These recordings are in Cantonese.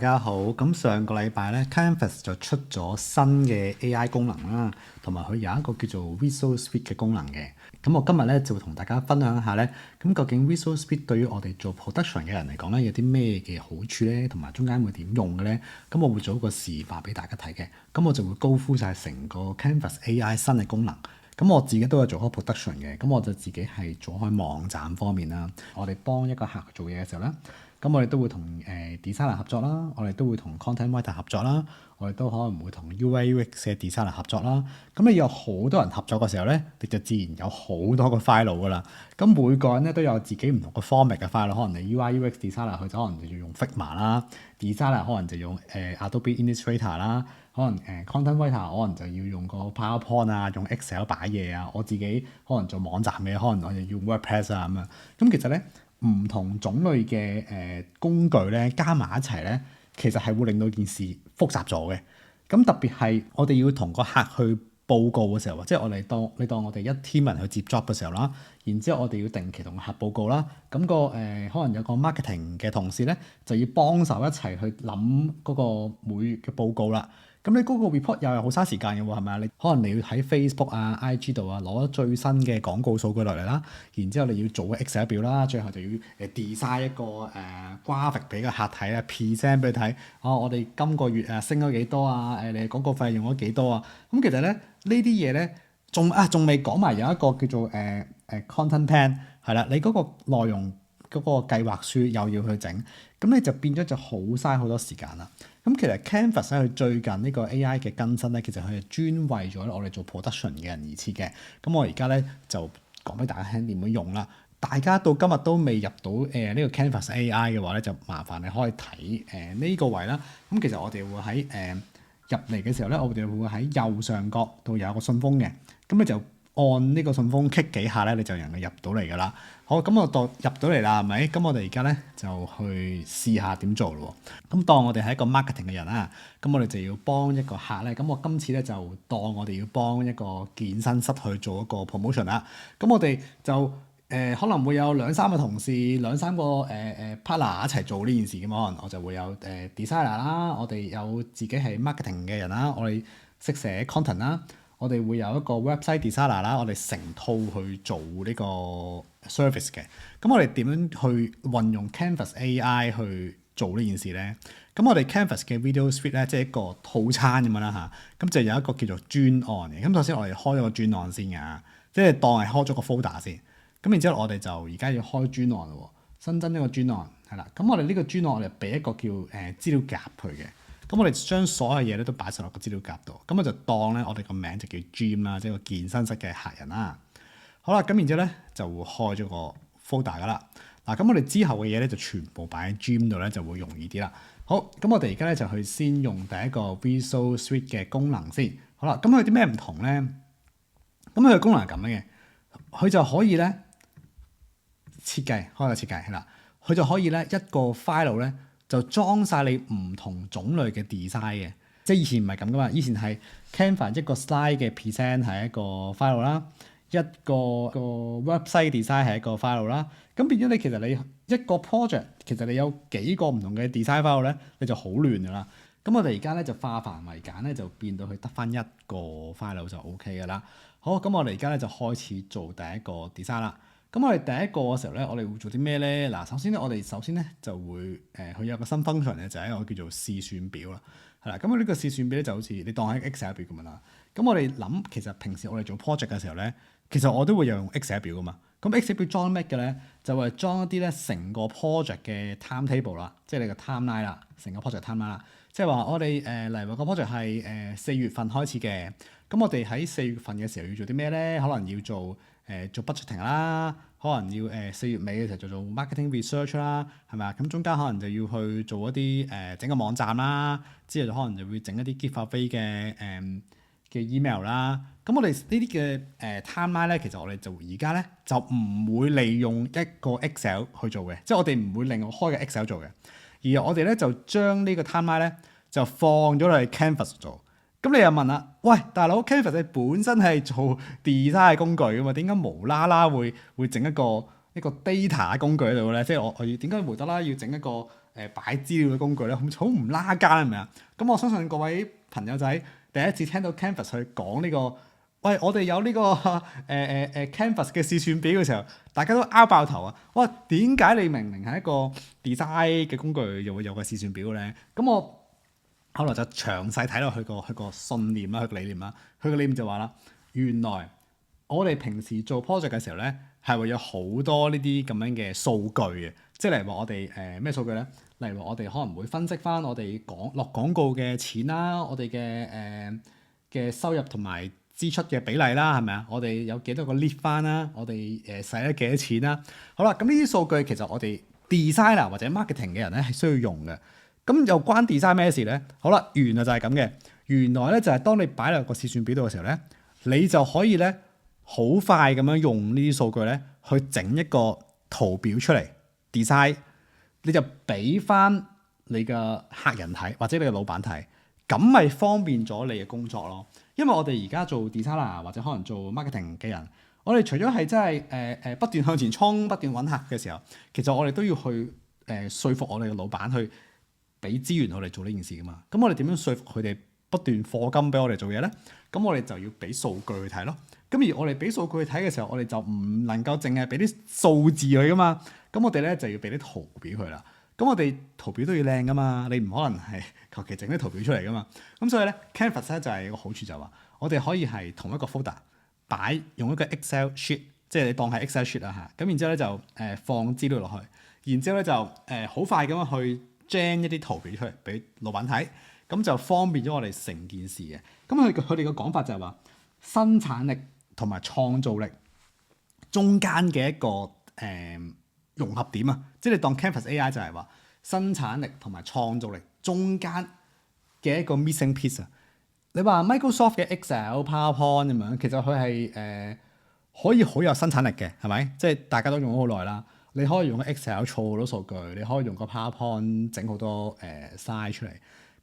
大家好。咁上個禮拜咧，Canvas 就出咗新嘅 AI 功能啦，同埋佢有一個叫做 Visual Suite 嘅功能嘅。咁我今日咧就會同大家分享一下咧，咁究竟 Visual Suite 對於我哋做 production 嘅人嚟講咧，有啲咩嘅好處咧，同埋中間會點用嘅咧？咁我會做一個示範俾大家睇嘅。咁我就會高呼晒成個 Canvas AI 新嘅功能。咁我自己都有做開 production 嘅，咁我就自己係做開網站方面啦。我哋幫一個客做嘢嘅時候咧，咁我哋都會同designer 合作啦，我哋都會同 content writer 合作啦，我哋都可能會同 UI/UX 嘅 designer 合作啦。咁你有好多人合作嘅時候咧，你就自然有好多個 file 噶啦。咁每個人咧都有自己唔同嘅 format 嘅 file，可能你 UI/UX designer 佢就可能就要用 Figma 啦，designer 可能就用Adobe Illustrator 啦，可能content writer 可能就要用個 PowerPoint 啊，用 Excel 擺嘢啊。我自己可能做網站嘅，可能我就用 WordPress 啊咁樣。咁其實咧，唔同種類嘅工具咧加埋一齊咧，其實係會令到件事複雜咗嘅。咁特別係我哋要同個客去報告嘅時候，即係我哋當我哋一 team 人去接 job 嘅時候啦，然之後我哋要定期同個客報告啦。咁可能有個 marketing 嘅同事咧，就要幫手一齊去諗嗰個每月嘅報告啦。咁你嗰個 report 又係好嘥時間嘅喎，係咪啊？你可能你要喺 Facebook 啊、IG 度啊攞最新嘅廣告數據落嚟啦，然之後你要做個 Excel 表啦，最後就要design 一個graphic 俾個客睇啊，present 俾佢睇。我哋今個月升咗幾多啊？你廣告費用咗幾多啊？咁其實咧呢啲嘢咧，仲未講埋有一個叫做content plan 係啦，你嗰個內容嗰個計劃書又要去整，咁你就變咗就好嘥好多時間啦。咁其實 Canvas 咧，佢最近呢個 AI 嘅更新咧，其實佢係專為咗我哋做 production 嘅人而設嘅。咁我而家咧就講俾大家聽點樣用啦。大家到今日都未入到呢個 Canvas AI 嘅話咧，就麻煩你可以睇呢個位啦。咁其實我哋會喺入嚟嘅時候咧，我哋會喺右上角度有個信封嘅，咁你就按呢個信封 click 幾下咧，你就能夠入到嚟㗎啦。好，咁我當入到嚟啦，係咪？咁我哋而家咧就去試下點做咯。咁當我哋係一個 marketing 嘅人啦，咁我哋就要幫一個客咧。咁我今次咧就當我哋要幫一個健身室去做一個 promotion 啦。咁我哋就可能會有兩三個同事、兩三個partner 一齊做呢件事嘅嘛。可能我就會有designer 啦，我哋有自己係 marketing 嘅人啦，我哋識寫 content 啦。我哋會有一個 website designer 啦，我哋成套去做呢個 service 嘅。咁我哋點樣去運用 Canvas AI 去做呢件事咧？咁我哋 Canvas 嘅 Video Suite 咧，即係一個套餐咁樣啦嚇。咁就有一個叫做專案嘅。咁首先我哋開咗個專案先㗎，即係當係開咗個 folder 先。咁然之後我哋就而家要開專案咯，新增一個專案係啦。咁我哋呢個專案我哋俾一個叫資料夾佢嘅。咁我哋將所有嘢咧都擺晒落個資料夾度，咁我就當咧我哋個名就叫 Gym 啦，即係個健身室嘅客人啦。好啦，咁然之後咧就會開咗個 folder 噶啦。嗱，咁我哋之後嘅嘢咧就全部擺喺 Gym 度咧就會容易啲啦。好，咁我哋而家咧就去先用第一個 Visual Suite 嘅功能先。好啦，咁佢有啲咩唔同咧？咁佢嘅功能係咁樣嘅，佢就可以咧開個設計係啦，佢就可以咧一個 file 咧。就裝晒你唔同種類嘅 design 嘅，即係以前唔係咁噶嘛。以前係 Canva 一個 slide 嘅 present 係一個 file 啦，一個 website design 係一個 file 啦。咁變咗你其實你一個 project 其實你有幾個唔同嘅 design file 咧，你就好亂噶啦。咁我哋而家咧就化繁為簡咧，就變到佢得翻一個 file 就 OK 噶啦。好，咁我哋而家咧就開始做第一個 design 啦。咁我哋第一個嘅時候咧，我哋會做啲咩咧？嗱，首先咧就會佢有個新 function 咧，就係一個叫做試算表啦，係啦。咁呢個試算表咧就好似你當喺 Excel 表咁樣啦。咁我哋諗其實平時我哋做 project 嘅時候咧，其實我都會用 Excel 表噶嘛。咁 Excel 表裝咩嘅咧？就係裝一啲咧成個 project 嘅 timetable 啦，即係你個 timeline 啦，成個 project timeline 啦。即係話我哋例如個 project 係4月份開始嘅，咁我哋喺4月份嘅時候要做啲咩咧？可能要做budgeting 啦，可能要4月尾嘅時候就做 marketing research 啦，係咪啊？咁中間可能就要去做一啲整個網站啦，之後就可能就會整一啲 giveaway 嘅 email 啦。咁我哋呢啲嘅timeline咧，其實我哋就而家咧就唔會利用一個 Excel 去做嘅，即係我哋唔會另外開個 Excel 做嘅，而我哋咧就將呢個 timeline 咧就放咗落去 Canvas 做。咁你又問啦，喂，大佬 Canvas 你本身係做 design 嘅工具㗎嘛，點解無啦啦會整一個 data 工具喺度咧？即係我點解無啦啦要整一個擺資料嘅工具咧，好唔拉更係咪啊？咁我相信各位朋友仔第一次聽到 Canvas 去講呢個，喂，我哋有呢個Canvas 嘅試算表嘅時候，大家都拗爆頭啊！哇，點解你明明係一個 design 嘅工具，又會有個試算表咧？咁我後來就詳細睇落佢個信念啦，佢個理念啦。佢個理念就話啦，原來我哋平時做 project 嘅時候咧，係會有好多呢啲咁樣嘅數據嘅，即係例如話我哋咩數據咧？例如話我哋可能會分析翻我哋落廣告嘅錢啦，我哋嘅收入同埋支出嘅比例啦，係咪啊？我哋有幾多個 lead 翻啦？我哋使咗幾多錢啦？好啦，咁呢啲數據其實我哋 designer 或者 marketing 嘅人咧係需要用嘅。咁又關 design 咩事咧？好啦，原來就係咁嘅。原來咧就係當你擺落個試算表度嘅時候咧，你就可以咧好快咁樣用呢啲數據咧去整一個圖表出嚟 design， 你就俾翻你嘅客人睇或者你嘅老闆睇，咁咪方便咗你嘅工作咯。因為我哋而家做 designer 或者可能做 marketing 嘅人，我哋除咗係真係不斷向前衝、不斷揾客嘅時候，其實我哋都要去說服我哋嘅老闆去俾資源我哋做呢件事噶嘛。咁我哋點樣說服佢哋不斷課金俾我哋做嘢咧？咁我哋就要俾數據去睇咯。咁而我哋俾數據去睇嘅時候，我哋就唔能夠淨係俾啲數字佢噶嘛。咁我哋咧就要俾啲圖表佢啦。咁我哋圖表都要靚噶嘛，你唔可能係求其整啲圖表出嚟噶嘛。咁所以咧 Canvas 咧就係個好處就係話，我哋可以係同一個 folder 擺用一個 Excel sheet， 即係你當係 Excel sheet 啦嚇。咁然之後咧就放資料落去，然之後咧就好快咁樣去 gen 一啲圖表出嚟俾老闆睇，咁就方便咗我哋成件事嘅。咁佢哋嘅講法就係話，生產力同埋創造力中間嘅一個融合點啊，即係你當 Canvas AI 就係話生產力同埋創造力中間嘅一個 missing piece 啊。你話 Microsoft 嘅 Excel、PowerPoint 咁樣，其實佢係可以好有生產力嘅，係咪？即係大家都用咗好耐啦。你可以用個 Excel 儲好多數據，你可以用個 PowerPoint 整好多slide 出嚟。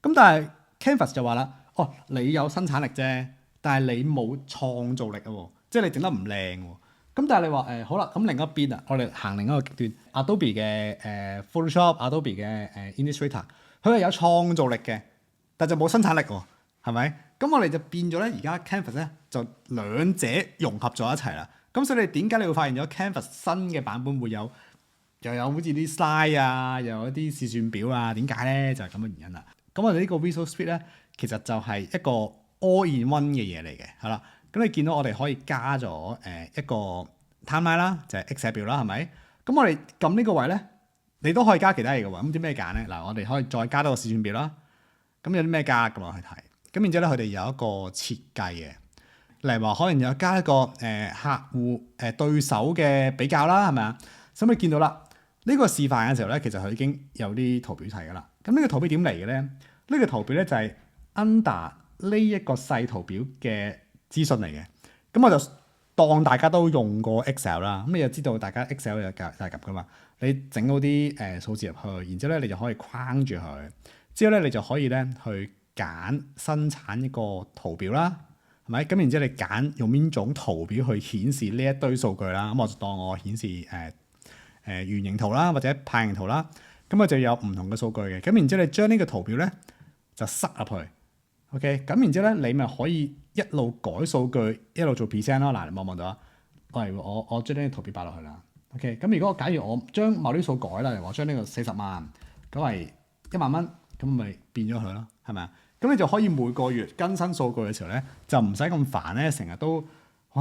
咁但係 Canvas 就話啦，哦，你有生產力啫，但係你冇創造力啊喎，即係你整得唔靚喎。咁但係你話好啦，咁另一邊啊，我哋行另一個極端 ，Adobe 嘅Photoshop、Adobe 嘅Illustrator，佢係有創造力嘅，但就冇生產力喎，係咪？咁我哋就變咗咧，而家 Canvas 咧就兩者融合咗一齊啦。咁所以你點解你會發現咗 Canvas 新嘅版本會有又有好似啲 slide 啊，又有啲試算表啊？點解咧？就係咁嘅原因啦。咁我哋呢個 Visual Suite 咧，其實就係一個 all in one 嘅嘢嚟嘅，係啦。咁你見到我哋可以加咗一個 timeline 啦，就係 Excel 表啦，係咪？咁我哋撳呢個位咧，你都可以加其他嘢嘅喎。咁啲咩揀咧？嗱，我哋可以再加多個試算表啦。咁有啲咩加咁落去睇？咁然之後咧，佢哋有一個設計嘅，例如話可能有加一個客戶對手嘅比較啦，係咪啊？咁你見到啦，呢個示範嘅時候咧，其實佢已經有啲圖表睇㗎啦。咁呢個圖表點嚟嘅咧？呢個圖表咧就係 under 呢一個細圖表嘅資訊嚟嘅。咁我就當大家都用過 Excel 啦，咁你就知道大家 Excel 有夾㗎嘛。你整好啲數字入去，然之後咧你就可以框住佢，之後咧你就可以咧去揀生產一個圖表啦，係咪？咁然之後你揀用邊種圖表去顯示呢一堆數據啦。咁我就當我顯示圓形圖啦，或者派形圖啦。咁我就有唔同嘅數據嘅。咁然之後你將呢個圖表咧就塞入去。OK，咁然之後咧，你咪可以一路改數據，一路做 present 咯。嗱，你望唔望到啊？我將呢個圖表擺落去啦。OK，咁如果假如我將某啲數改啦，例如我將呢個40萬改為1萬蚊，咁咪變咗佢咯，係咪啊？咁你就可以每個月更新數據嘅時候咧，就唔使咁煩咧，成日都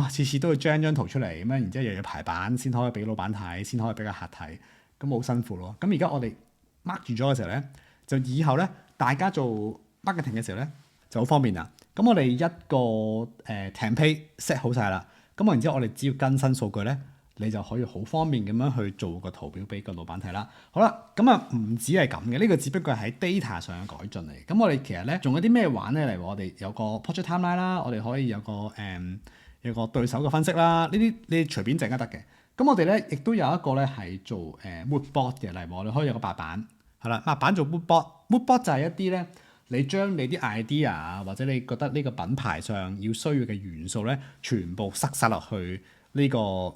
次次都要將張圖出嚟咁樣，然之後又要排版先可以俾老闆睇，先可以俾個客睇，咁好辛苦咯。咁而家我哋 mark 住咗嘅時候咧，就以後咧大家做 marketing 嘅時候咧，就好方便啦。咁我哋一個template set 好晒啦。咁然之後我哋只要更新數據咧，你就可以好方便咁樣去做個圖表俾個老闆睇啦。好啦，咁啊唔止係咁嘅，呢個只不過係喺 data 上嘅改進嚟。咁我哋其實咧仲有啲咩玩咧？例如我哋有個 project timeline 啦，我哋可以有個對手嘅分析啦。呢啲你隨便整都得嘅。咁我哋咧亦都有一個咧係做mood board 嘅。例如我哋可以有個白板，係啦，白板做 mood board。mood board 就係一啲咧。你將你啲 idea 啊，或者你覺得呢個品牌上要需要嘅元素咧，全部塞落去呢個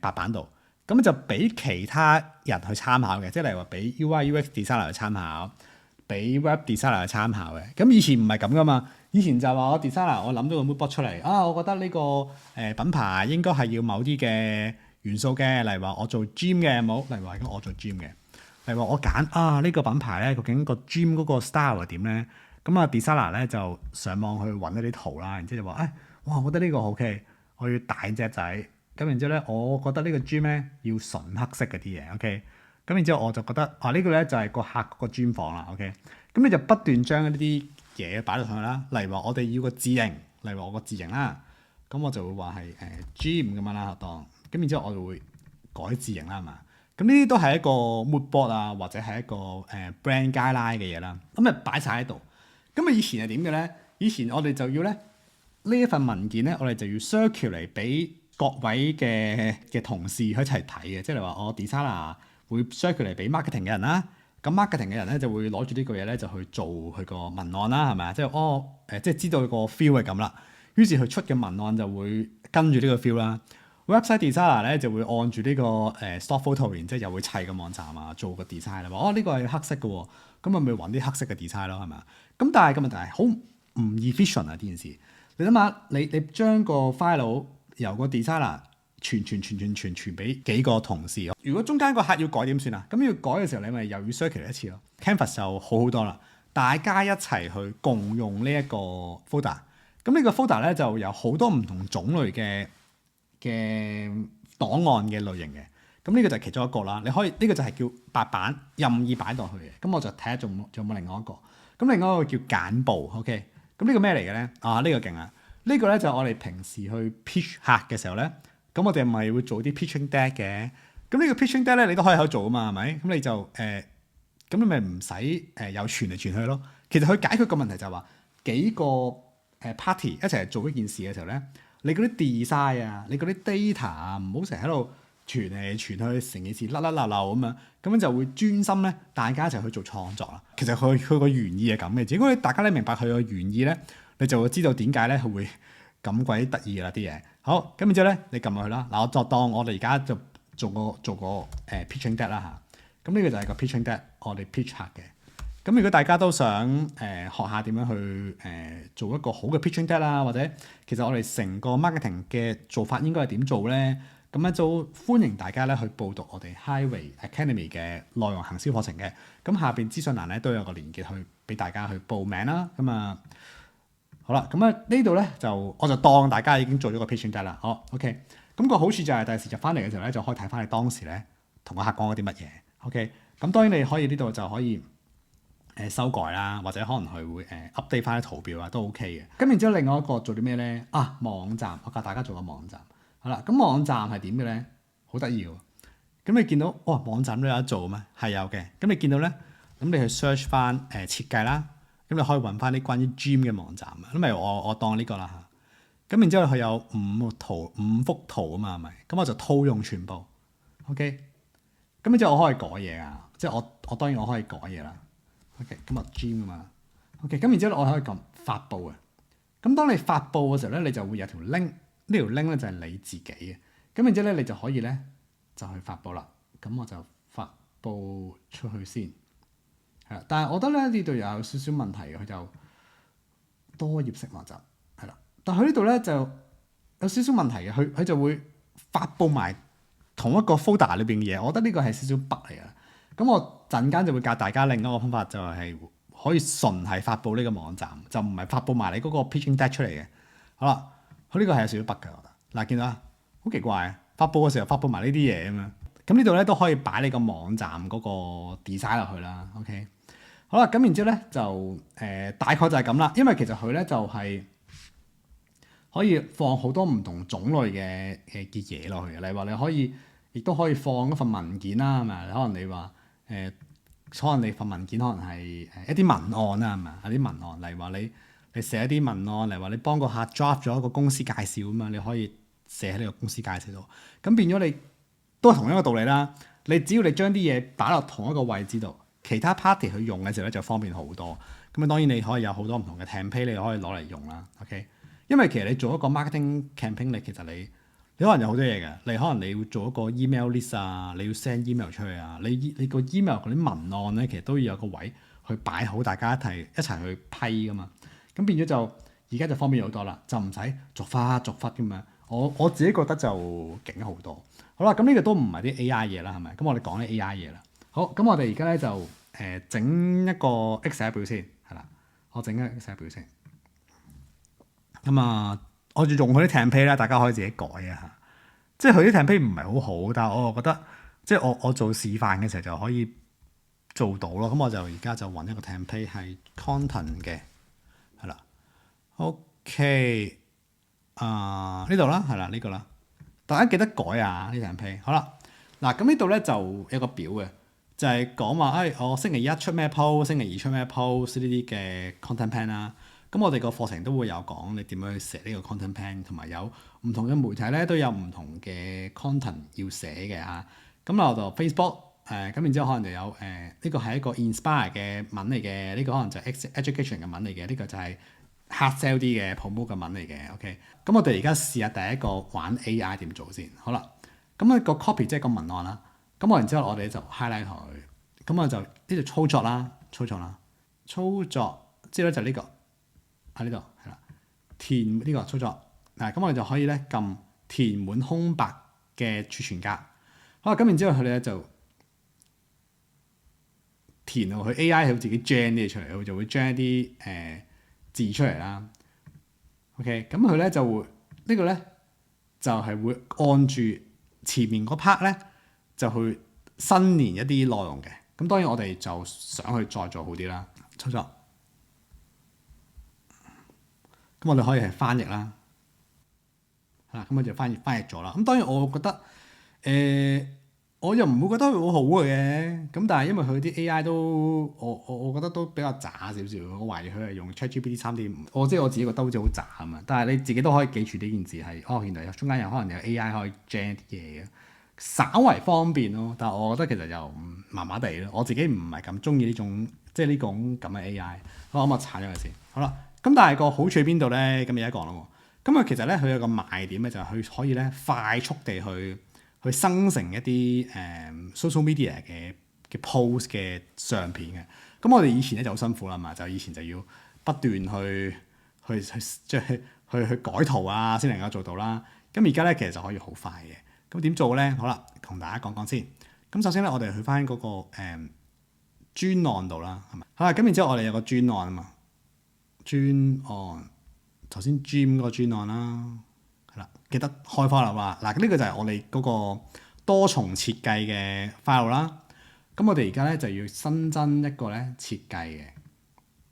白板度。咁就俾其他人去參考嘅，即係例如話俾 UI/UX designer 去參考，俾 web designer 去參考嘅。咁以前唔係咁噶嘛，以前就話我 designer 我諗到個 mood board 出嚟啊，我覺得呢個品牌應該係要某啲嘅元素嘅，例如話我做 gym 嘅冇，例如話而家我做 gym 嘅，例如話我揀呢個品牌咧，究竟個 gym 嗰個 style 係點咧？咁啊 designer 咧就上網去揾一啲圖啦，然之後就話哇，我覺得呢個 OK，我要大隻仔。咁然之後咧，我覺得呢個 gym 咧要純黑色嗰啲嘢，OK。咁然之後我就覺得呢個咧就係個客個 gym 房啦，OK。咁你就不斷將呢啲嘢擺落上去啦。例如話我哋要個字型，例如話我個字型啦，咁我就會話係gym 咁樣啦，當。咁然之後我就會改字型啦，係嘛？咁呢啲都係一個 mood board 啊，或者係一個brand guideline 嘅嘢啦。咁啊擺晒喺度。咁啊以前係點嘅咧？以前我哋就要咧呢一份文件咧，我哋就要 circulate 俾各位嘅同事一齊睇嘅，即係話我 designer 會 circulate 俾 marketing 嘅人啦。咁 marketing 嘅人咧就會攞住呢個嘢咧就去做佢個文案啦，係咪啊？即係即係知道個 feel 係咁啦。於是佢出嘅文案就會跟住呢個 feel 啦。website designer 咧就會按住呢個stock photo，然之後又會砌個網站啊，做個 design 啦。呢個係黑色嘅喎，咁咪揾啲黑色嘅 design 咯，係咪啊？咁但係個問題係好唔 efficient 啊！呢件事你諗下，你將個 file由個 designer 傳俾幾個同事。如果中間個客要改點算啊？咁要改嘅時候，你咪又要 circulate 一次咯。Canvas 就好好多啦，大家一齊去共用呢一個 folder。咁呢個 folder 咧就有好多唔同種類嘅檔案嘅類型嘅。咁呢個就係其中一個啦。你可以呢個就係叫白板，任意擺落去嘅。咁我就睇下仲有冇另外一個。咁另外一個叫簡報。OK。咁呢個咩嚟嘅咧？呢個勁啊！呢個咧就係我哋平時去 pitch 客嘅時候咧，咁我哋咪會做啲 pitching deck 嘅。咁呢個 pitching deck 咧，你都可以喺度做啊嘛，係咪？咁你就咁你咪唔使有傳嚟傳去咯。其實佢解決個問題就係話幾個party 一齊做一件事嘅時候咧，你嗰啲 design 啊，你嗰啲 data 啊，唔好成日喺度傳嚟傳去，成件事甩甩漏漏咁樣，咁樣就會專心咧，大家一齊去做創作啦。其實佢個原意係咁嘅，如果大家咧明白佢個原意咧，你就會知道點解咧佢會咁鬼得意啦啲嘢。好，咁然之後咧，你撳落去啦。嗱，我就當我哋而家就做個pitching deck 啦嚇。咁呢個就係個 pitching deck，我哋 pitch 客嘅。咁如果大家都想學下點樣去做一個好嘅 pitching deck 啦，或者其實我哋成個 marketing 嘅做法應該係點做咧？咁咧就歡迎大家咧去報讀我哋 Highway Academy 嘅內容行銷課程嘅。咁下邊資訊欄咧都有個連結去俾大家去報名啦。咁啊〜好啦，咁啊呢度咧我就當大家已經做咗個 pitching deck 啦。好 OK，咁個好處就係第時入翻嚟嘅時候咧，就可以睇翻你當時咧同個客講咗啲乜嘢。OK，咁當然你可以呢度就可以修改啦，或者可能佢會update 翻啲圖表啊，都 OK 嘅。咁然之後另外一個做啲咩咧？網站，我教大家做個網站。好啦，咁網站係點嘅咧？好得意喎。咁你見到網站都有得做咩？係有嘅。咁你見到咧，咁你去 search 翻設計啦。咁你可以揾翻啲關於 gym 嘅網站啊，咁咪我當呢個啦嚇。咁然之後佢有五幅圖啊嘛，係咪？咁我就套用全部。OK。咁然之後我可以改嘢啊，即係我當然我可以改嘢啦。OK。今日 gym 啊嘛。OK。咁然之後我可以撳發布啊。咁當你發布嘅時候咧，你就會有條 link，呢條 link 咧就係你自己嘅。咁然之後咧，你就可以咧就去發布啦。咁我就發布出去先。係啦，但係我覺得咧呢度又有少少問題嘅，佢就多頁式網站係啦，但係佢呢度咧就有少少問題嘅，佢就會發布埋同一個 folder 裏邊嘅嘢，我覺得呢個係少少 bug 嚟嘅。咁我陣間就會教大家另一個方法，就係可以純係發布呢個網站，就唔係發布埋你嗰個 pitching deck 出嚟嘅。好啦，佢呢個係有少少 bug 嘅，我覺得。嗱，見到啊，好奇怪啊！發布嘅時候發布埋呢啲嘢咁樣，咁呢度咧都可以擺你個網站嗰個 design 落去啦。OK。好啦，咁然之後咧就大概就係咁啦，因為其實佢咧就係可以放好多唔同種類嘅嘢落去嘅，例如話你可以亦都可以放一份文件啦，係咪？可能你話可能你份文件可能係一啲文案啦，係咪？有啲文案，例如話你寫一啲文案，例如話你幫個客 draft 咗一個公司介紹咁樣，你可以寫喺呢個公司介紹度，咁變咗你都係同一個道理啦。你只要你將啲嘢擺落同一個位置度，其他 party 去用嘅時候咧就方便好多。咁啊當然你可以有好多唔同嘅 template 你可以攞嚟用啦。OK，因為其實你做一個 marketing campaign，你其實你你可能有好多嘢嘅，你可能你要做一個 email list 啊，你要 send email 出去啊，你個 email 嗰啲文案咧，其實都要有個位去擺好，大家一齊去批噶嘛。咁變咗就而家就方便好多啦，就唔使逐忽逐忽咁樣。我自己覺得就勁好多。好啦，咁呢個都唔係啲 AI 嘢啦，係咪？咁我哋講啲 AI 嘢啦。好，咁我哋而家咧就整一個 Excel 表先，係啦，我整一個 Excel 表先。咁啊，我就用佢啲 template 啦，大家可以自己改啊嚇。即係佢啲 template 唔係好好，但係我又覺得即係我做示範嘅時候就可以做到咯。咁我就而家就揾一個 template 係 content 嘅，係啦。OK 呢度啦，係啦呢個啦，大家記得改啊呢 template。好啦，嗱咁呢度咧就有個表嘅，就係講話我星期一出咩 post，星期二出咩 post 呢啲嘅 content plan 啦。咁我哋個課程都會有講你點樣去寫呢個 content plan，同埋有唔同嘅媒體咧都有唔同嘅 content 要寫嘅嚇。咁我就 Facebook 咁然之後可能就有呢個係一個 inspire 嘅文嚟嘅，呢個可能就係 education 嘅文嚟嘅，呢個就係 hard sell 啲嘅 promote 嘅文嚟嘅。OK，咁我哋而家試下第一個玩 AI 點做先。好啦，咁個 copy 即係個文案啦。咁然之後我哋就 highlight 佢，咁我就呢度操作啦，操作之後咧就呢個。喺呢度係啦，填呢個操作嗱，咁我哋就可以咧撳填滿空白嘅儲存格。好啦，咁然之後佢咧就填落去 AI 佢自己 gen 啲嘢出嚟，佢就會將一啲字出嚟啦。OK，咁佢咧就會呢個咧就係會按住前面嗰 part 咧就去新連一啲內容嘅。咁當然我哋就想去再做好啲啦，操作。咁我哋可以係翻譯啦，咁我就翻譯咗啦。咁當然我覺得我又唔會覺得佢好好嘅。咁但係因為佢啲 AI 都我覺得都比較渣少少。我懷疑佢係用 ChatGPT 3.5。我即係我自己覺得好似好渣啊嘛。但係你自己都可以記住呢件事係原來中間有可能有 AI 可以 generate 啲嘢嘅，稍為方便咯。但係我覺得其實又麻麻地咯。我自己唔係咁中意呢種即係呢種咁嘅 AI。好，咁我鏟咗佢先。好啦。咁但係個好處喺邊度咧？咁而家講啦喎。咁其實咧佢有個賣點咧，就係佢可以咧快速地去生成一啲social media 嘅 post 嘅相片嘅。咁我哋以前咧就好辛苦啦嘛，就以前就要不斷去即係去改圖啊，先能夠做到啦。咁而家咧其實就可以好快嘅。咁點做咧？好啦，同大家講講先。咁首先咧，我哋去翻嗰個專案度啦，係咪？好啦，咁然之後我哋有個專案啊嘛。專案頭先 Gym 嗰個專案啦，係啦，記得開 file 啦。嗱，呢個就係我哋嗰個多重設計嘅 file 啦。咁我哋而家咧就要新增一個咧設計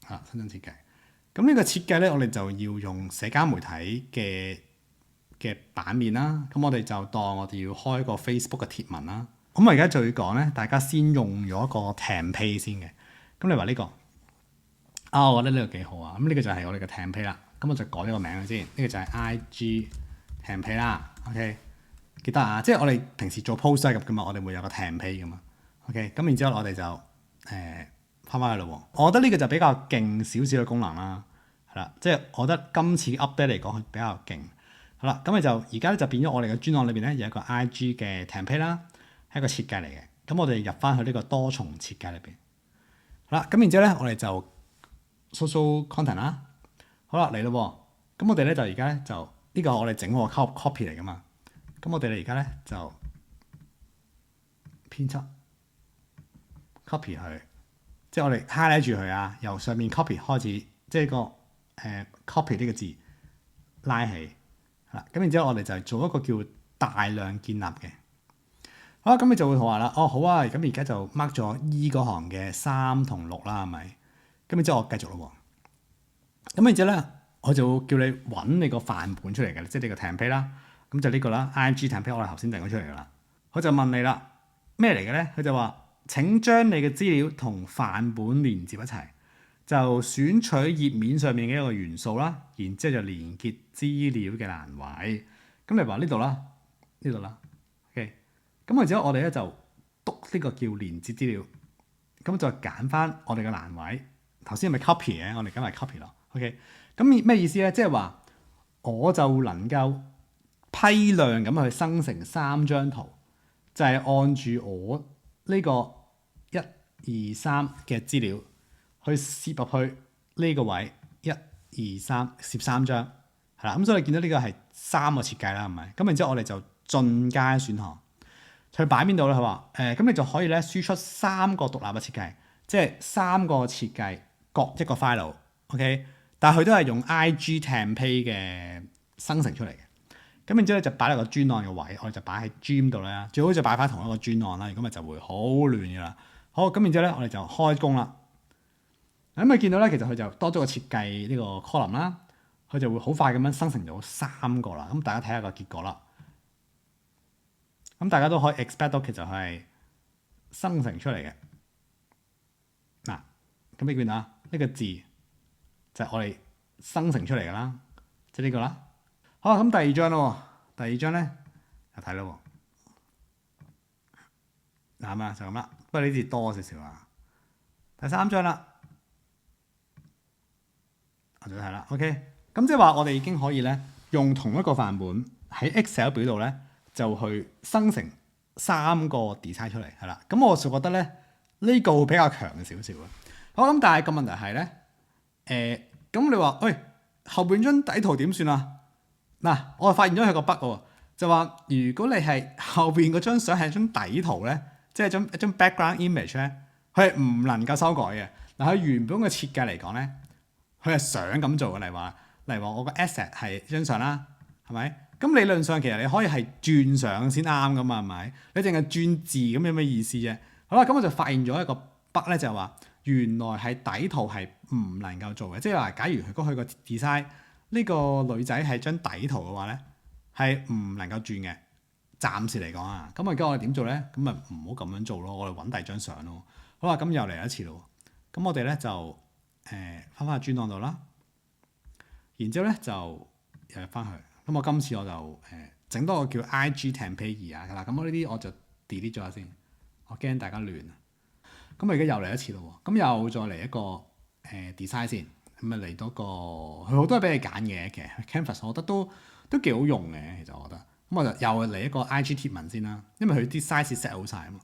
嘅，新增設計。咁呢個設計咧，我哋就要用社交媒體嘅版面啦。咁我哋就當我哋要開個 Facebook 嘅貼文啦。咁我而家就要講咧，大家先用咗一個 template 先嘅。咁你話呢個？我覺得呢個幾好啊！咁呢個就係我哋嘅 template 啦。咁我就改咗個名佢先。呢個就係 IG template 啦。OK，記得啊，即係我哋平時做 post 係咁噶嘛，我哋會有個 template 噶嘛。OK，咁然之後我哋就翻返去咯。我覺得呢個就比較勁少少嘅功能啦，係啦，即係我覺得今次 update 嚟講係比較勁。好啦，咁你就而家咧就變咗我哋嘅專案裏邊咧有一個 IG 嘅 template 啦，係一個設計嚟嘅。咁我哋入翻去呢個多重設計裏邊。好啦，咁然之後咧我哋就social content 啦，好啦嚟咯喎，咁我哋咧就而家咧就呢個我哋整個 copy 嚟噶嘛，咁我哋而家咧就編輯 copy 佢，即係我哋 highlight 住佢啊，由上面 copy 開始，即係個copy 呢個字拉起，係啦，咁然之後我哋就做一個叫大量建立嘅，好啦，咁你就會話啦，好啊，咁而家就 mark 咗 E 嗰行嘅3同6啦，係咪？咁然之後我繼續咯喎，咁然之後咧，我就叫你揾你個範本出嚟嘅，即係你個 template 啦。咁就呢個啦 ，IMG template 我哋頭先定咗出嚟噶啦。佢就問你啦，咩嚟嘅咧？佢就話：請將你嘅資料同範本連接一齊，就選取頁面上面嘅一個元素啦，然之後就連結資料嘅欄位。咁你話呢度啦，呢度啦 ，OK。咁然之後我哋咧就篤呢個叫連結資料，咁就揀翻我哋嘅欄位。頭先係咪 copy 嘅？我哋梗係 copy 咯。OK，咁咩意思咧？即係話我就能夠批量咁去生成3張圖，就係按住我呢個1、2、3嘅資料去攝入去呢個位1、2、3攝3張，係啦。咁所以你見到呢個係3個設計啦，係咪？咁然之後我哋就進階選項，佢擺邊度咧？佢話咁你就可以咧輸出3個獨立嘅設計，即係3個設計各一個 file，OK？但係佢都係用 IG template 嘅生成出嚟嘅。咁然之後咧就擺喺個專案嘅位，我哋就擺喺 Gym 度啦。最好就擺翻同一個專案啦，如果咪就會好亂嘅啦。好，咁然之後咧我哋就開工啦。咁你見到咧，其實佢就多咗個設計呢個 column 啦，佢就會好快咁樣生成咗3個啦。咁大家睇下個結果啦。咁大家都可以 expect 到其實係生成出嚟嘅。嗱，咁你見到呢個字就係我哋生成出嚟嘅啦，即係呢個啦。好，咁第二張咯，第二張咧就睇咯。嗱嘛就咁啦，不過呢字多少少啊。第3張啦，我就睇啦。OK， 咁即係話我哋已經可以咧用同一個範本喺 Excel 表度咧就去生成3個 design 出嚟，係啦。咁我就覺得咧呢個會比較強少少啊。好，咁但係個問題係咧，咁你話喂後邊張底圖點算啊？嗱，我就發現咗佢個 bug 喎，就話如果你係後邊嗰張相係張底圖咧，即係一張 background image 咧，佢係唔能夠修改嘅。嗱，佢原本嘅設計嚟講咧，佢係想咁做嘅。例如話我個 asset 係張相啦，係咪？咁理論上其實你可以係轉相先啱噶嘛，係咪？你淨係轉字咁有咩意思啫？好啦，咁我就發現咗一個 bug 咧，就係話原來係底圖係唔能夠做嘅，即係話假如如果佢個 design 呢個女仔係張底圖嘅話咧，係唔能夠轉嘅。暫時嚟講啊，咁而家我哋點做咧？咁咪唔好咁樣做咯，我哋揾第二張相咯。好啦，咁又嚟一次咯。咁我哋咧就翻返去專案度啦，然之後咧就又入翻去。咁我今次我就整多個叫 IG template 2啊。咁我呢啲我就 delete 咗先，我驚大家亂啊。咁我而家又嚟一次咯。咁又再嚟一個design 先。咁啊嚟到個佢好多嘢俾你揀嘅，其實 Canvas 我覺得都幾好用嘅。其實我覺得，咁我就又嚟一個 IG 貼文先啦，因為佢啲 size set 好晒啊嘛。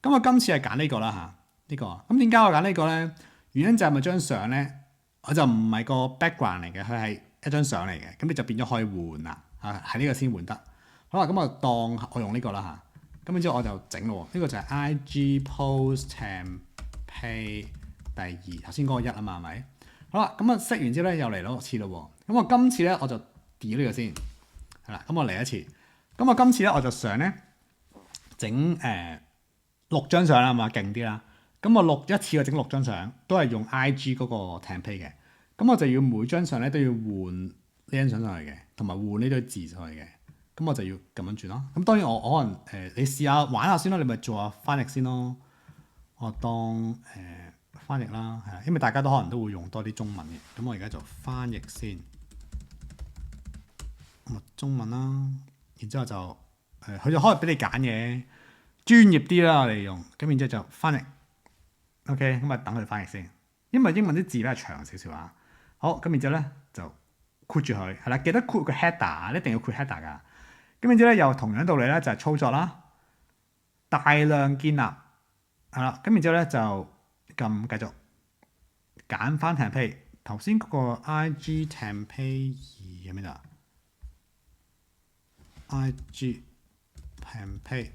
咁我今次係揀呢個啦嚇，呢個。咁點解我揀呢個咧？原因就係咪張相咧，我就唔係個 background 嚟嘅，佢係一張相嚟嘅。咁你就變咗可以換啦嚇，係呢個先換得。好啦，咁我當我用呢個啦嚇。咁然之後我就整咯，呢個就係 IG post template 第2，頭先嗰個1啊嘛，係咪？好啦，咁啊 set 完之後咧又嚟多次咯喎。咁我今次咧我就 delete 呢個先，係啦。咁我嚟一次。咁我今次咧我就想咧整6張相啦嘛，勁啲啦。咁我錄一次我整6張相，都係用 IG 嗰個 template 嘅。咁我就要每張相咧都要換呢張相上去嘅，同埋換呢堆字上去嘅。咁我就要咁樣轉咯。咁當然我可能你試下玩下先咯，你咪做下翻譯先咯。我當翻譯啦，係啊，因為大家都可能都會用多啲中文嘅。咁我而家就翻譯先，咁中文啦，然之後就佢就可以俾你揀嘅，專業啲啦，我哋用。咁然之後就翻譯 ，OK，咁啊等佢翻譯先，因為英文啲字比較長少少啊。好，咁然之後咧就括住佢，係啦，記得括個 header，一定要括 header 噶。咁然之後咧又同樣道理咧就係操作啦，大量建立係啦，咁然之後咧就撳繼續揀翻 template， 頭先嗰個 IG template 2喺邊度？IG template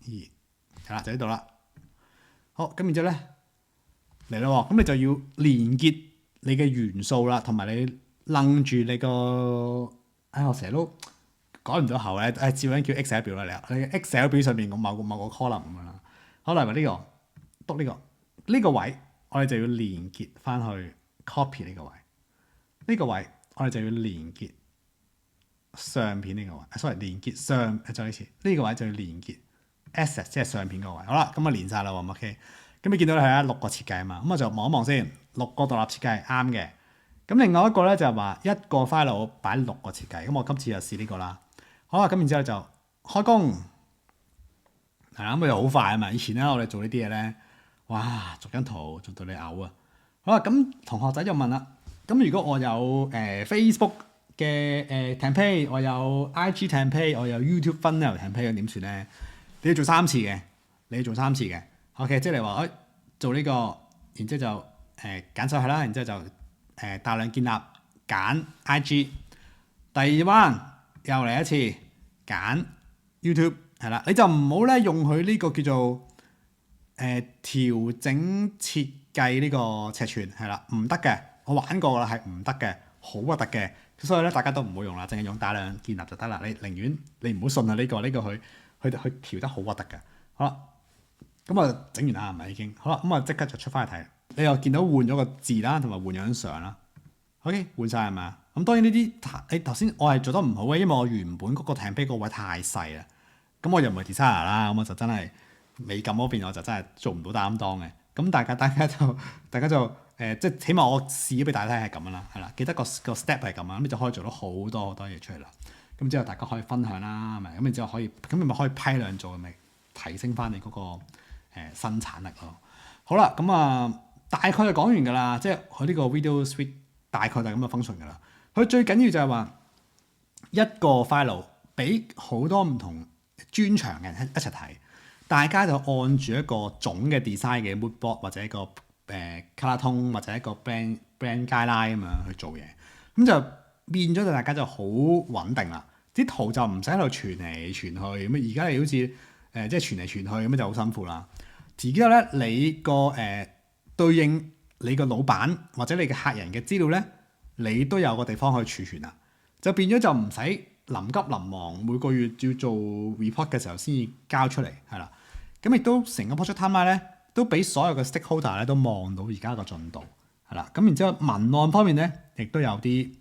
2係啦，就呢度啦。好，咁然之後咧嚟啦喎，咁你就要連結你嘅元素啦，同埋你楞住你個我成日都改唔到口咧，照樣叫 Excel 表啦，你 Excel 表上面某個 column 咁樣啦。好，例如呢個篤呢個位，我哋就要連結翻去 copy 呢個位。呢個位我哋就要連結相片呢個位。sorry， 連結再一次呢個位就要連結 asset， 即係相片個位。好啦，咁啊連晒啦喎 ，OK。咁你見到係啊6個設計啊嘛，咁我就望一望先，6個獨立設計係啱嘅。咁另外一個咧就係話一個 file 擺6個設計。咁我今次就試呢個啦。好啦，咁然之後就開工。係啦，咁佢又好快啊嘛！以前咧，我哋做呢啲嘢咧，哇，逐張圖做到你嘔啊！好啦，咁同學仔就問啦，咁如果我有Facebook 嘅campaign，我有 IG campaign，我有 YouTube funnel campaign，咁點算咧？你要做3次嘅，你要做3次嘅。OK， 即係你話做呢個，然之後就揀手係啦，然之後就大量建立揀 IG。第二彎又嚟一次揀 YouTube 係啦，你就唔好咧用佢呢個叫做調整設計呢個尺寸係啦，唔得嘅，我玩過啦，係唔得嘅，好核突嘅，所以咧大家都唔好用啦，淨係用大量建立就得啦。你寧願你唔好信啊呢個佢調得好核突嘅。好啦，咁啊整完啦係咪已經？好啦，咁啊即刻就出翻去睇，你又見到換咗個字啦，同埋換咗張相啦。OK， 換晒係咪啊？咁當然呢啲你頭先我係做得唔好嘅，因為我原本嗰個 template 個位太細啦。咁我又唔係 designer 啦，咁我就真係美感嗰邊我就真係做唔到擔當嘅。咁大家就即係起碼我試咗俾大家睇係咁樣啦，係啦，記得個 step 係咁樣，咁你就可以做到好多嘢出嚟啦。咁之後大家可以分享啦，係咪？咁然之後咁你咪可以批量做，咪提升翻你嗰個生產力咯。好啦，咁大概就講完㗎啦，即係佢呢個 video suite 大概就係咁嘅 function 㗎啦。佢最緊要就係話一個 file 俾好多唔同專長嘅人一齊睇，大家就按住一個總嘅 design 嘅 mood board 或者一個color tone 或者一個 brand guideline 咁樣去做嘢，咁就變咗就大家就好穩定啦。啲圖就唔使喺度傳嚟傳去咁，而家你好似即係傳嚟傳去咁就好辛苦啦。之後咧，你個對應你個老闆或者你嘅客人嘅資料咧，你都有個地方可以儲存啦，就變咗就唔使臨急臨忙每個月要做 report 嘅時候先至交出嚟，係啦。咁亦都成個 project timeline 咧，都俾所有嘅 stakeholder 咧都望到而家個進度，係啦。咁然之後文案方面咧，亦都有啲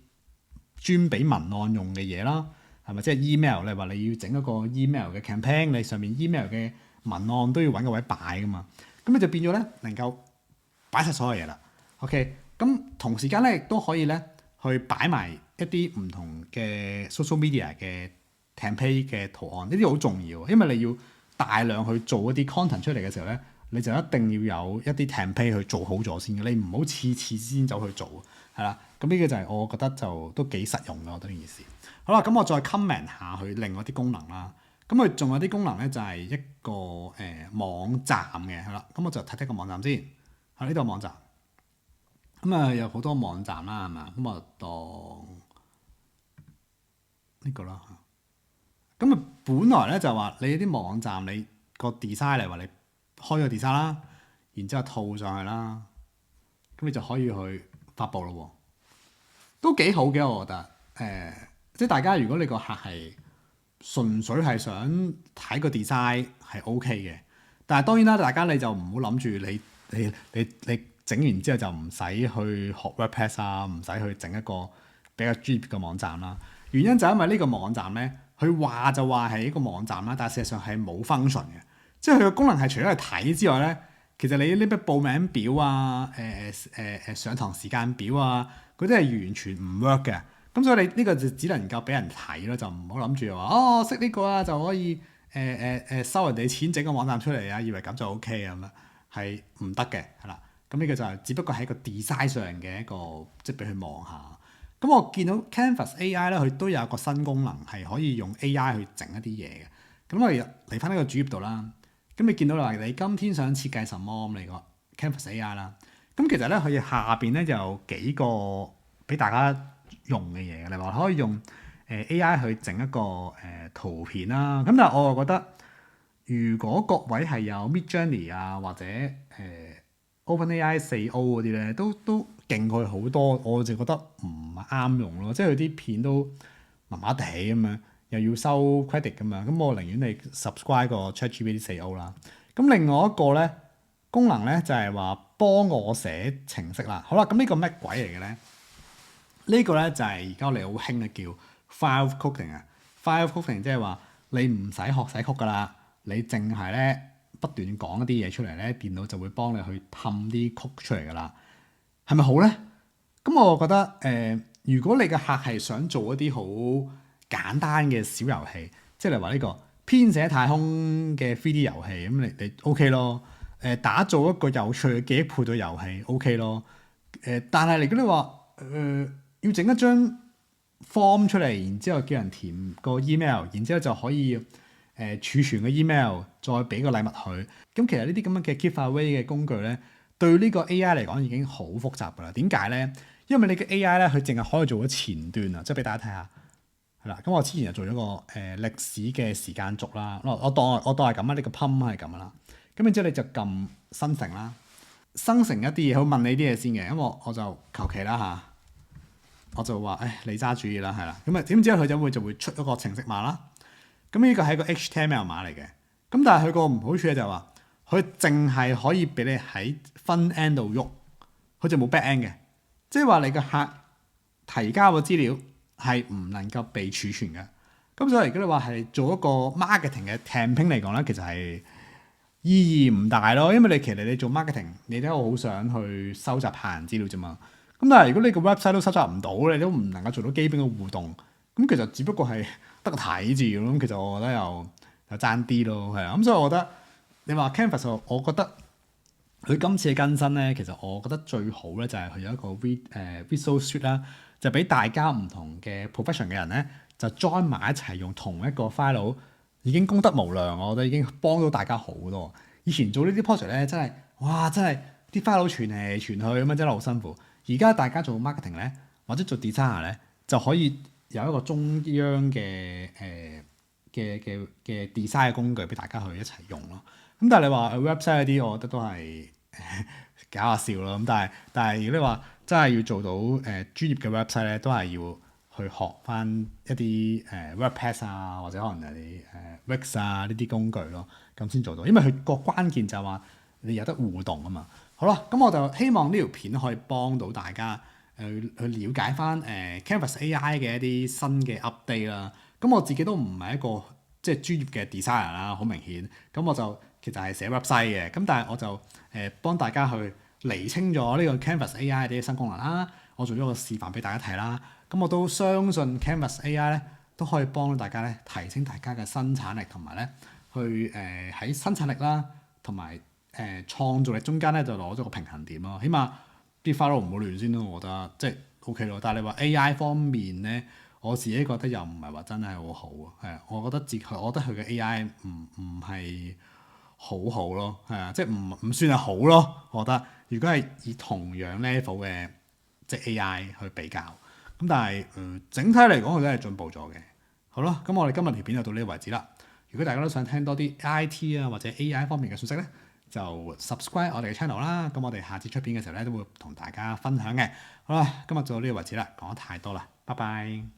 專俾文案用嘅嘢啦，係咪？即係 email，你話你要整一個 email 嘅 campaign，你上面 email 嘅文案都要揾個位擺噶嘛。咁你就變咗咧，能夠擺晒所有嘢啦。OK， 咁同時間咧亦都可以咧去擺埋一啲唔同嘅 social media 嘅 campaign 嘅圖案，呢啲好重要，因為你要大量去做一啲 content 出嚟嘅時候咧，你就一定要有一啲 campaign 去做好咗先嘅，你唔好次先走去做，係啦。咁呢個就係我覺得就都幾實用嘅，我覺得呢件事。好啦，咁我再 comment 下去另外啲功能啦。咁佢仲有啲功能咧，就係一個網站嘅，係啦。咁我就睇個網站先，喺呢度網站。咁有好多網站啦，係嘛？咁我當呢個啦。咁本來咧就話你啲網站你個 design 嚟話你開個 design 啦，然之後套上去啦，咁你就可以去發布咯。都幾好嘅，我覺得。即係大家如果你個客係純粹係想睇個 design 係 OK 嘅，但係當然啦，大家你就唔好諗住你整完之後就唔使去學 WordPress 啊，唔使去整一個比較專業嘅網站啦。原因就係因為呢個網站咧，佢話就話係一個網站啦，但係事實上係冇 function 嘅，即係佢個功能係除咗去睇之外咧，其實你呢啲報名表啊、上堂時間表啊，嗰啲係完全唔 work 嘅。咁所以你呢個就只能夠俾人睇咯，就唔好諗住話識呢個啊就可以收人哋錢整個網站出嚟啊，以為咁就 OK 啊，咁樣係唔得嘅，係啦。咁呢個就係只不過係一個 design 上嘅一個，即係俾佢望下。咁我見到 Canvas AI 咧，佢都有個新功能係可以用 AI 去整一啲嘢嘅。咁我哋嚟翻呢個主頁度啦。咁你見到啦，你今天想設計什麼咁嚟個 Canvas AI 啦。咁其實咧，佢下邊咧就有幾個俾大家用嘅嘢嘅，例如話可以用AI 去整一個圖片啦。咁但係我又覺得，如果各位係有 Midjourney 啊或者OpenAI 4O 嗰啲咧，都勁佢好多，我就覺得唔啱用咯。即係佢啲片都麻麻地咁樣，又要收 credit 咁樣。咁我寧願你 subscribe 個 ChatGPT 4O 啦。咁另外一個咧功能咧就係話幫我寫程式啦。好啦，咁呢個咩鬼嚟嘅咧？呢個咧就係而家我哋好興嘅叫 Vibe Coding 啊。Vibe Coding 即係話你唔使學寫曲噶啦，你淨係咧不斷講一啲嘢出嚟咧，電腦就會幫你去氹啲曲出嚟噶啦。係咪好咧？咁我覺得如果你嘅客係想做一啲好簡單嘅小遊戲，即係例如話呢個編寫太空嘅 3D 遊戲，咁你 OK 咯。打造一個有趣嘅記憶配對遊戲 OK 咯。但係如果你話要整一張 form 出嚟，然之後叫人填個 email，然之後就可以儲存個 email，再俾個禮物佢。咁其實呢啲咁樣嘅 giveaway 嘅工具咧，對呢個 AI 嚟講已經好複雜㗎啦。點解咧？因為你嘅 AI 咧，佢淨係可以做咗前端啊，即係俾大家睇下。係啦，咁我之前就做咗個歷史嘅時間軸啦。我當係咁啊，呢個 pump 係咁啦。咁然之後你就撳生成啦，生成一啲嘢，佢問你啲嘢先嘅。咁我就求其啦嚇，我就話你揸主意啦，係啦。咁啊點知佢就會出一個程式碼啦。咁呢個係一個 HTML 碼嚟嘅。咁但係佢個唔好處咧就係話，佢淨係可以俾你喺 front end 度喐，佢就冇 back end 嘅。即係話你個客提交嘅資料係唔能夠被儲存嘅。咁所以如果你話係做一個 marketing 嘅 campaign 嚟講咧，其實係意義唔大咯。因為其實你做 marketing，你都好想去收集客人資料啫嘛。咁但係如果你個 website 都收集唔到，你都唔能夠做到基本嘅互動，咁其實只不過係得個睇字咯。咁其實我覺得又爭啲咯，係啊。咁所以我覺得你話 Canvas， 我覺得佢今次嘅更新咧，其實我覺得最好咧就係佢有一個 Visual Suite 啦，就俾大家唔同嘅 profession 嘅人咧就 join 埋一齊用同一個 file， 已經功德無量。我覺得已經幫到大家好多。以前做呢啲 project 咧真係啲 file 傳嚟傳去咁樣真係好辛苦。而家大家做 marketing 咧或者做 designer 咧就可以有一個中央嘅嘅 design 嘅工具俾大家去一齊用咯。咁但係你話 website 嗰啲，我覺得都係搞下笑咯。咁但係如果你話真係要做到專業嘅 website 咧，都係要去學翻一啲WordPress 啊，或者可能係啲Wix 啊呢啲工具咯，咁先做到。因為佢個關鍵就係話你有得互動啊嘛。好啦，咁我就希望呢條片可以幫到大家去了解翻Canvas AI 嘅一啲新嘅 update 啦。咁我自己都唔係一個即係專業嘅 designer 啦，好明顯。咁我就其實係寫 website 嘅，咁但係我就幫大家去釐清咗呢個 Canvas AI 啲新功能啦。我做咗個示範俾大家睇啦。咁我都相信 Canvas AI 咧都可以幫到大家咧提升大家嘅生產力，同埋咧去喺生產力啦同埋創造力中間咧就攞咗個平衡點咯。起碼啲 file 唔好亂先咯，我覺得即係 OK 咯。但係你話 AI 方面咧，我自己覺得又唔係話真係好好啊。係啊，我覺得佢嘅 AI 唔係好好咯。係啊，即係唔算係好咯。我覺得如果係以同樣 level 嘅即係 AI 去比較，咁但係整體嚟講佢都係進步咗嘅。好啦，咁我哋今日條片就到呢個為止啦。如果大家都想聽多啲 IT 啊或者 AI 方面嘅信息咧，就 subscribe 我哋嘅 channel 啦。咁我哋下次出片嘅時候咧都會同大家分享嘅。好啦，今日就到呢個為止啦，講得太多啦，拜拜。